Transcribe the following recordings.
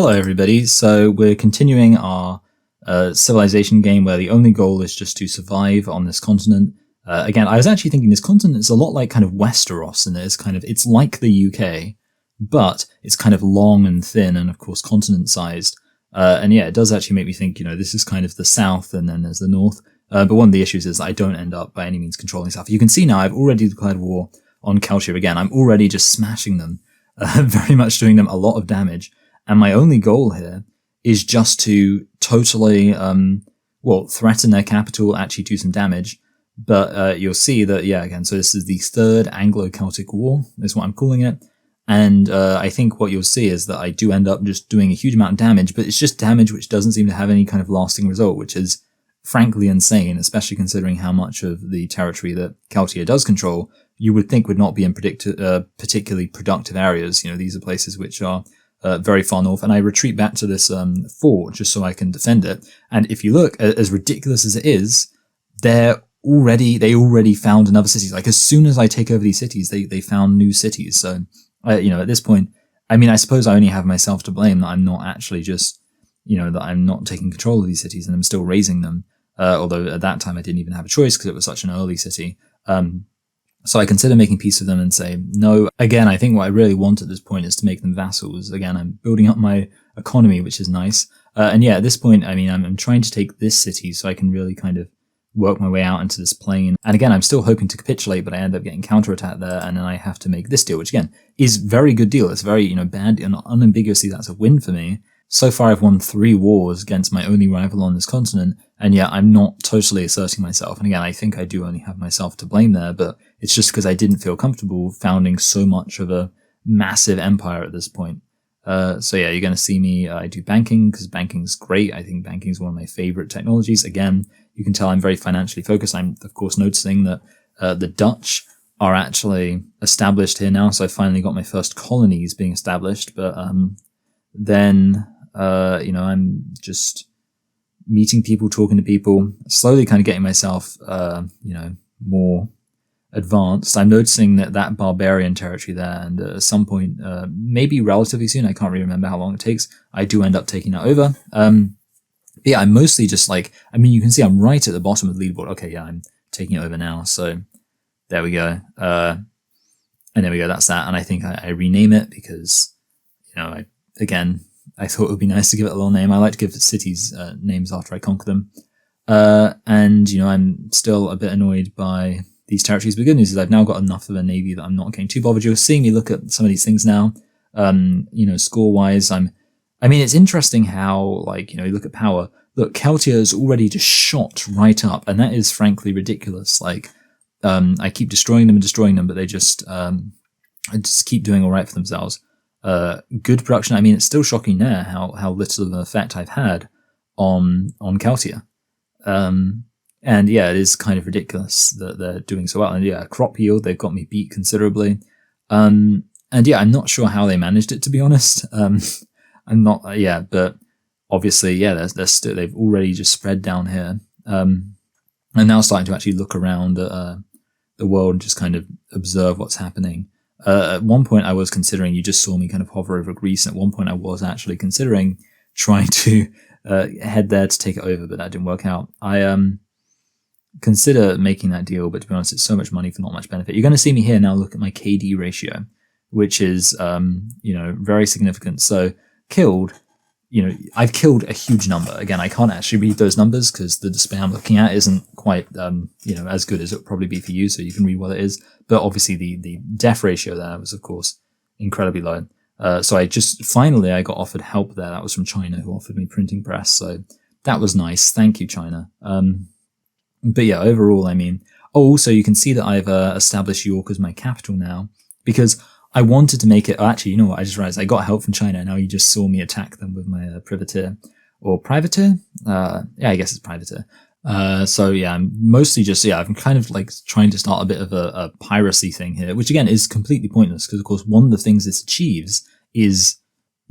Hello, everybody. So we're continuing our civilization game where the only goal is just to survive on this continent. Again, I was actually thinking this continent is a lot like kind of Westeros, and it's like the UK, but it's kind of long and thin, and of course continent-sized. And yeah, it does actually make me think, this is kind of the south, and then there's the north. But one of the issues is I don't end up by any means controlling south. You can see now I've already declared war on Keltia again. I'm already just smashing them, very much doing them a lot of damage. And my only goal here is just to totally, threaten their capital, actually do some damage. But you'll see that, again, so this is the Third Anglo-Celtic War, is what I'm calling it. And I think what you'll see is that I do end up just doing a huge amount of damage, but it's just damage which doesn't seem to have any kind of lasting result, which is frankly insane, especially considering how much of the territory that Keltia does control you would think would not be in particularly productive areas. These are places which are very far north, and I retreat back to this fort just so I can defend it. And if you look, as ridiculous as it is, they already found another city. Like as soon as I take over these cities, they found new cities. So at this point, I suppose I only have myself to blame that I'm not actually just that I'm not taking control of these cities and I'm still raising them. Although at that time I didn't even have a choice because it was such an early city. So I consider making peace with them and say no. Again, I think what I really want at this point is to make them vassals. Again, I'm building up my economy, which is nice. And at this point, I'm trying to take this city so I can really kind of work my way out into this plain. And again, I'm still hoping to capitulate, but I end up getting counterattacked there, and then I have to make this deal, which again is very good deal. It's very bad and unambiguously that's a win for me. So far, I've won 3 wars against my only rival on this continent, and yet I'm not totally asserting myself. And again, I think I do only have myself to blame there, but it's just because I didn't feel comfortable founding so much of a massive empire at this point. You're going to see me, I do banking, because banking's great. I think banking is one of my favorite technologies. Again, you can tell I'm very financially focused. I'm, of course, noticing that the Dutch are actually established here now, so I finally got my first colonies being established, but then I'm just meeting people, talking to people, slowly kind of getting myself, more advanced. I'm noticing that barbarian territory there, and at some point, maybe relatively soon, I can't really remember how long it takes, I do end up taking that over. I'm mostly just you can see I'm right at the bottom of the leaderboard. Okay, I'm taking it over now. So there we go. And there we go. That's that. And I think I rename it because, I thought it would be nice to give it a little name. I like to give cities names after I conquer them. I'm still a bit annoyed by these territories. But the good news is I've now got enough of a navy that I'm not getting too bothered. You're seeing me look at some of these things now. Score-wise, it's interesting how, you look at power. Look, Keltia is already just shot right up, and that is frankly ridiculous. I keep destroying them, but they just keep doing all right for themselves. Good production. It's still shocking there how little of an effect I've had on Keltia. It is kind of ridiculous that they're doing so well. And crop yield, they've got me beat considerably. I'm not sure how they managed it, to be honest. I'm not, but obviously, they've already just spread down here. I'm now starting to actually look around at the world and just kind of observe what's happening. At one point I was considering, you just saw me kind of hover over Greece, and at one point I was actually considering trying to head there to take it over, but that didn't work out. I consider making that deal, but to be honest, it's so much money for not much benefit. You're going to see me here now look at my KD ratio, which is, very significant. So killed, I've killed a huge number. Again, I can't actually read those numbers because the display I'm looking at isn't quite, as good as it would probably be for you, so you can read what it is. But obviously the death ratio there was, of course, incredibly low. So I got offered help there. That was from China, who offered me printing press. So that was nice. Thank you, China. Overall, also you can see that I've established York as my capital now, because I wanted to make it. Oh, actually, you know what? I just realized I got help from China. Now you just saw me attack them with my privateer or privateer. I guess it's privateer. I'm mostly just I'm kind of trying to start a bit of a piracy thing here, which again is completely pointless because of course one of the things this achieves is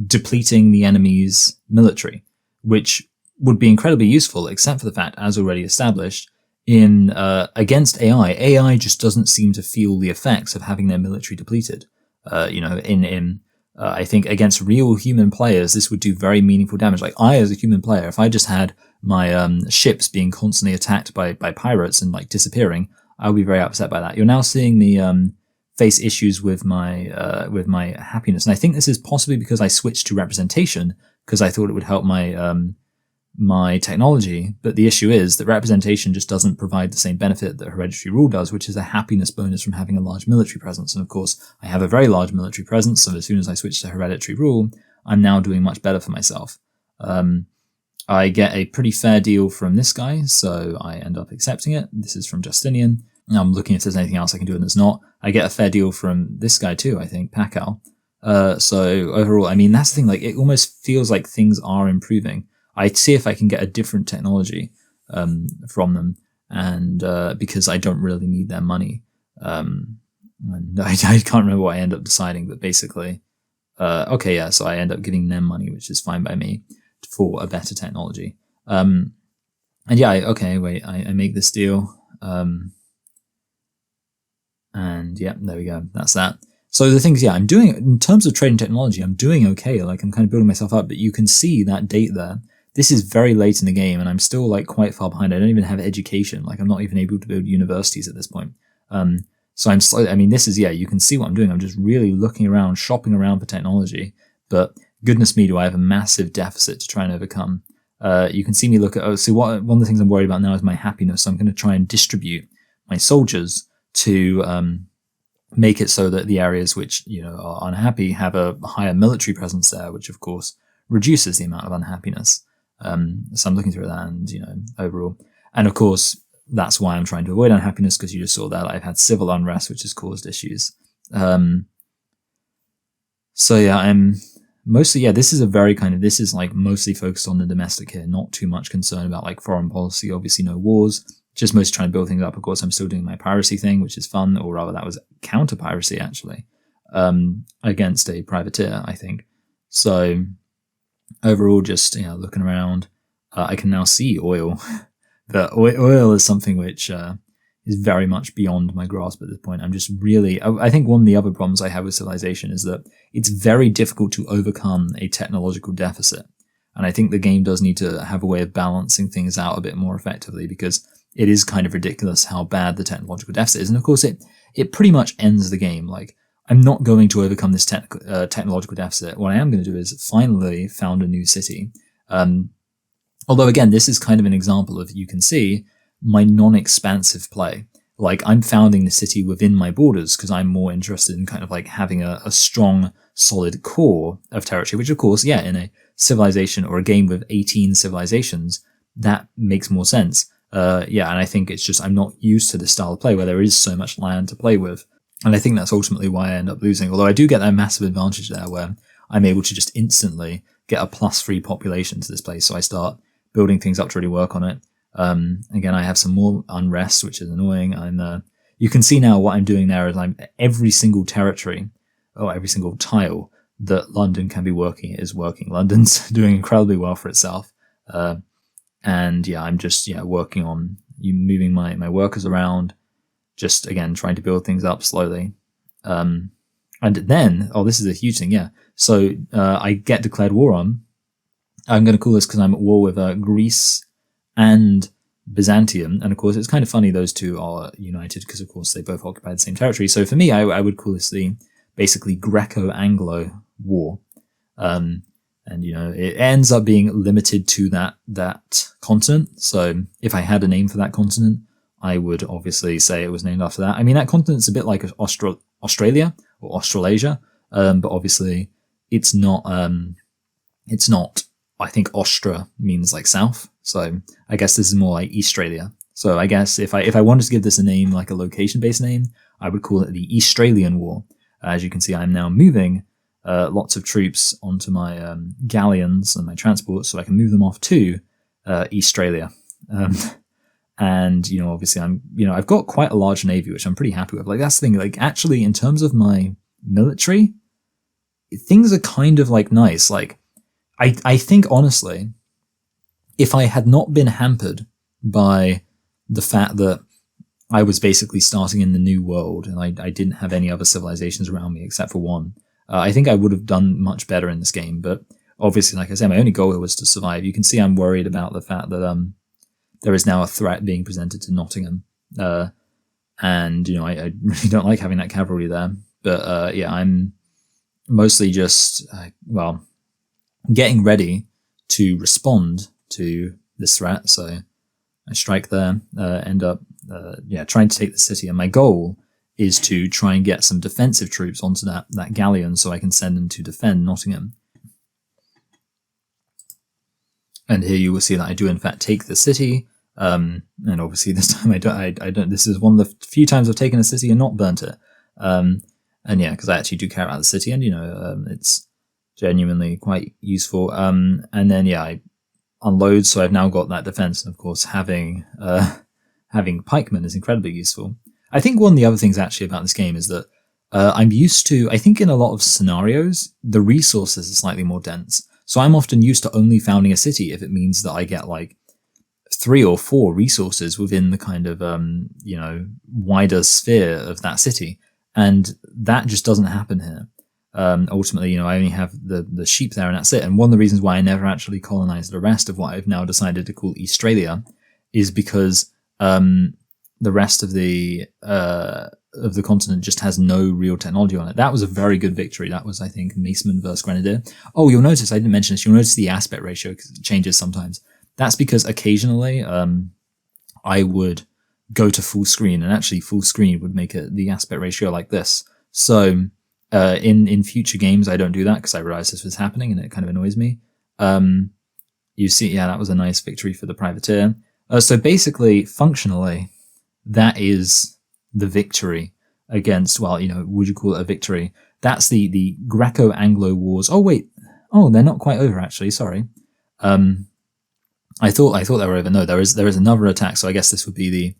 depleting the enemy's military, which would be incredibly useful, except for the fact, as already established, in against AI. AI just doesn't seem to feel the effects of having their military depleted. In I think against real human players, this would do very meaningful damage. Like I, as a human player, if I just had my ships being constantly attacked by pirates and like disappearing, I would be very upset by that. You're now seeing me face issues with my happiness, and I think this is possibly because I switched to representation because I thought it would help my technology. But the issue is that representation just doesn't provide the same benefit that hereditary rule does, which is a happiness bonus from having a large military presence. And of course, I have a very large military presence, so as soon as I switch to hereditary rule, I'm now doing much better for myself. I get a pretty fair deal from this guy, so I end up accepting it. This is from Justinian. I'm looking if there's anything else I can do, and there's not. I get a fair deal from this guy too, I think, Pakal. So overall, I mean, that's the thing, like, it almost feels like things are improving. I'd see if I can get a different technology from them, and because I don't really need their money. And I can't remember what I end up deciding, but basically, okay, yeah, so I end up giving them money, which is fine by me, for a better technology. And yeah, I make this deal. And yeah, there we go. That's that. So the things, yeah, I'm doing, in terms of trading technology, I'm doing okay. Like, I'm kind of building myself up, but you can see that date there. This is very late in the game, and I'm still like quite far behind. I don't even have education. Like, I'm not even able to build universities at this point. So I'm slowly, I mean, this is, yeah, you can see what I'm doing. I'm just really looking around, shopping around for technology, but goodness me, do I have a massive deficit to try and overcome. You can see me look at, one of the things I'm worried about now is my happiness. So I'm going to try and distribute my soldiers to make it so that the areas which, you know, are unhappy have a higher military presence there, which of course reduces the amount of unhappiness. So I'm looking through that, and, you know, overall, and of course that's why I'm trying to avoid unhappiness, because you just saw that I've had civil unrest, which has caused issues. So yeah, I'm mostly, yeah, this is a very kind of, this is like mostly focused on the domestic here, not too much concern about like foreign policy, obviously no wars, just mostly trying to build things up. Of course, I'm still doing my piracy thing, which is fun, or rather that was counter piracy actually, against a privateer, I think. So overall, just, you know, looking around, I can now see oil. But oil is something which is very much beyond my grasp at this point. I'm just really, I think one of the other problems I have with civilization is that it's very difficult to overcome a technological deficit. And I think the game does need to have a way of balancing things out a bit more effectively, because it is kind of ridiculous how bad the technological deficit is. And of course, it pretty much ends the game. Like, I'm not going to overcome this technological deficit. What I am going to do is finally found a new city. Although, again, this is kind of an example of, you can see, my non-expansive play. Like, I'm founding the city within my borders because I'm more interested in kind of like having a strong, solid core of territory, which of course, yeah, in a civilization or a game with 18 civilizations, that makes more sense. Yeah, and I think it's just, I'm not used to this style of play where there is so much land to play with. And I think that's ultimately why I end up losing. Although I do get that massive advantage there where I'm able to just instantly get a +3 population to this place. So I start building things up to really work on it. Again, I have some more unrest, which is annoying. You can see now what I'm doing there is every single territory, or every single tile that London can be working is working. London's doing incredibly well for itself. And yeah, I'm just, working on moving my workers around, just again, trying to build things up slowly. And then, this is a huge thing. Yeah. So, I get declared war on. I'm going to call this because I'm at war with Greece and Byzantium. And of course, it's kind of funny those two are united because, of course, they both occupy the same territory. So for me, I would call this the basically Greco-Anglo War. And, it ends up being limited to that continent. So if I had a name for that continent, I would obviously say it was named after that. I mean, that continent's a bit like Australia or Australasia, but obviously it's not, I think Austra means like south. So I guess this is more like Eastralia. So I guess if I wanted to give this a name, like a location-based name, I would call it the Eastralian War. As you can see, I'm now moving lots of troops onto my galleons and my transports so I can move them off to Eastralia. And, obviously I've got quite a large navy, which I'm pretty happy with. Like, that's the thing, like, actually, in terms of my military, things are kind of like nice. Like, I think, honestly, if I had not been hampered by the fact that I was basically starting in the new world and I didn't have any other civilizations around me except for one, I think I would have done much better in this game, but obviously, like I said, my only goal was to survive. You can see I'm worried about the fact that there is now a threat being presented to Nottingham, and I really don't like having that cavalry there. But yeah, I'm mostly just getting ready to respond to this threat. So I strike there, end up trying to take the city, and my goal is to try and get some defensive troops onto that galleon so I can send them to defend Nottingham. And here you will see that I do in fact take the city, and obviously this time I don't. This is one of the few times I've taken a city and not burnt it. And yeah, because I actually do care about the city, and it's genuinely quite useful. And then yeah, I unload, so I've now got that defense. And of course, having pikemen is incredibly useful. I think one of the other things actually about this game is that I'm used to, I think in a lot of scenarios, the resources are slightly more dense. So I'm often used to only founding a city if it means that I get like 3 or 4 resources within the kind of, wider sphere of that city. And that just doesn't happen here. Ultimately, I only have the sheep there and that's it. And one of the reasons why I never actually colonized the rest of what I've now decided to call Eastralia is because the rest of the continent just has no real technology on it. That was a very good victory. That was, I think, Maceman versus Grenadier. Oh, you'll notice, I didn't mention this, you'll notice the aspect ratio changes sometimes. That's because occasionally I would go to full screen, and actually full screen would make the aspect ratio like this. So in future games, I don't do that because I realized this was happening and it kind of annoys me. You see, yeah, that was a nice victory for the privateer. So basically, functionally, that is the victory against, would you call it a victory? That's the Greco-Anglo Wars. Oh, wait. Oh, they're not quite over, actually. Sorry. I thought they were over. No, there is another attack. So I guess this would be the,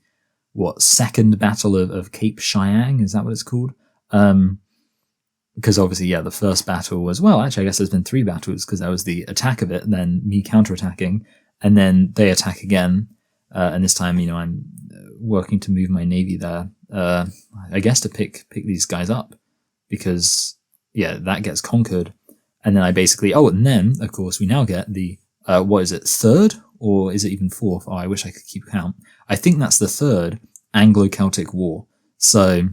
second battle of Cape Cheyenne? Is that what it's called? Because obviously, yeah, the first battle was, actually, I guess there's been 3 battles because there was the attack of it, and then me counterattacking, and then they attack again. And this time, I'm working to move my navy there, I guess to pick these guys up, because yeah, that gets conquered, and then I basically and then of course we now get the what is it, 3rd or is it even 4th? Oh, I wish I could keep count. I think that's the 3rd Anglo-Celtic War. So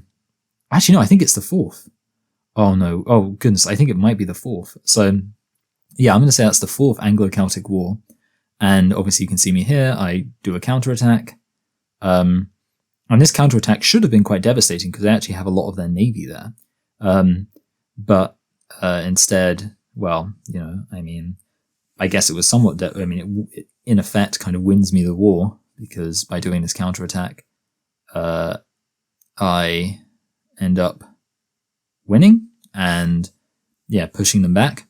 actually no, I think it's the 4th. Oh no, oh goodness, I think it might be the 4th. So yeah, I'm going to say that's the 4th Anglo-Celtic War. And obviously you can see me here, I do a counterattack. And this counterattack should have been quite devastating because they actually have a lot of their navy there. But instead, I guess it was somewhat, it in effect kind of wins me the war, because by doing this counterattack, I end up winning and pushing them back.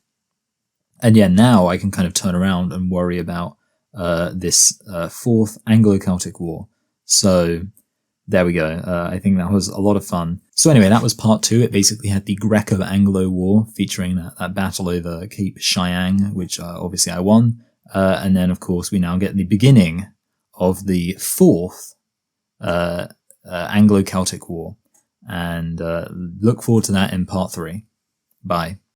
And yeah, now I can kind of turn around and worry about this 4th Anglo-Celtic War. So there we go. I think that was a lot of fun. So anyway, that was part 2. It basically had the Greco-Anglo War featuring that battle over Cape Cheyenne, which obviously I won. And then, of course, we now get the beginning of the 4th Anglo-Celtic War. And look forward to that in part 3. Bye.